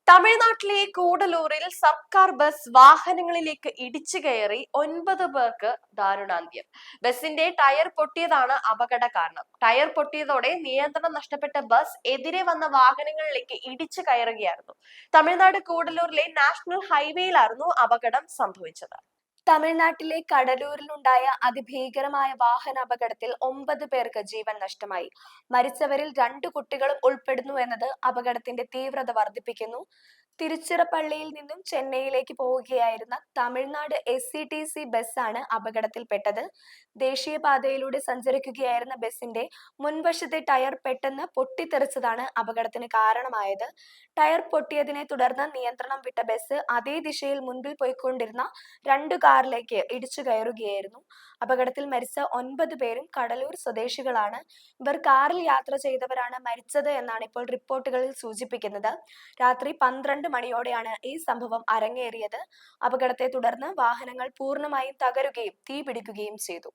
തമിഴ്നാട്ടിലെ കൂടലൂരിൽ സർക്കാർ ബസ് വാഹനങ്ങളിലേക്ക് ഇടിച്ചു കയറി 9 പേർക്ക് ദാരുണാന്ത്യം. ബസിന്റെ ടയർ പൊട്ടിയതാണ് അപകട കാരണം. ടയർ പൊട്ടിയതോടെ നിയന്ത്രണം നഷ്ടപ്പെട്ട ബസ് എതിരെ വന്ന വാഹനങ്ങളിലേക്ക് ഇടിച്ചു കയറുകയായിരുന്നു. തമിഴ്നാട് കൂടലൂരിലെ നാഷണൽ ഹൈവേയിലായിരുന്നു അപകടം സംഭവിച്ചത്. തമിഴ്നാട്ടിലെ കടലൂരിലുണ്ടായ അതിഭീകരമായ വാഹനാപകടത്തിൽ 9 പേർക്ക് ജീവൻ നഷ്ടമായി. മരിച്ചവരിൽ 2 കുട്ടികളും ഉൾപ്പെടുന്നു എന്നത് അപകടത്തിന്റെ തീവ്രത വർദ്ധിപ്പിക്കുന്നു. തിരുച്ചിറപ്പള്ളിയിൽ നിന്നും ചെന്നൈയിലേക്ക് പോവുകയായിരുന്ന തമിഴ്നാട് SCTC ബസ്സാണ് അപകടത്തിൽപ്പെട്ടത്. ദേശീയപാതയിലൂടെ സഞ്ചരിക്കുകയായിരുന്ന ബസിന്റെ മുൻവശത്തെ ടയർ പെട്ടെന്ന് പൊട്ടിത്തെറിച്ചതാണ് അപകടത്തിന് കാരണമായത്. ടയർ പൊട്ടിയതിനെ തുടർന്ന് നിയന്ത്രണം വിട്ട ബസ് അതേ ദിശയിൽ മുൻപിൽ പോയിക്കൊണ്ടിരുന്ന 2 കാറിലേക്ക് ഇടിച്ചു കയറുകയായിരുന്നു. അപകടത്തിൽ മരിച്ച 9 പേരും കടലൂർ സ്വദേശികളാണ്. ഇവർ കാറിൽ യാത്ര ചെയ്തവരാണ് മരിച്ചത് എന്നാണ് ഇപ്പോൾ റിപ്പോർട്ടുകളിൽ സൂചിപ്പിക്കുന്നത്. രാത്രി 12 മണിയോടെയാണ് ഈ സംഭവം അരങ്ങേറിയത്. അപകടത്തെ തുടർന്ന് വാഹനങ്ങൾ പൂർണ്ണമായും തകരുകയും തീപിടിക്കുകയും ചെയ്തു.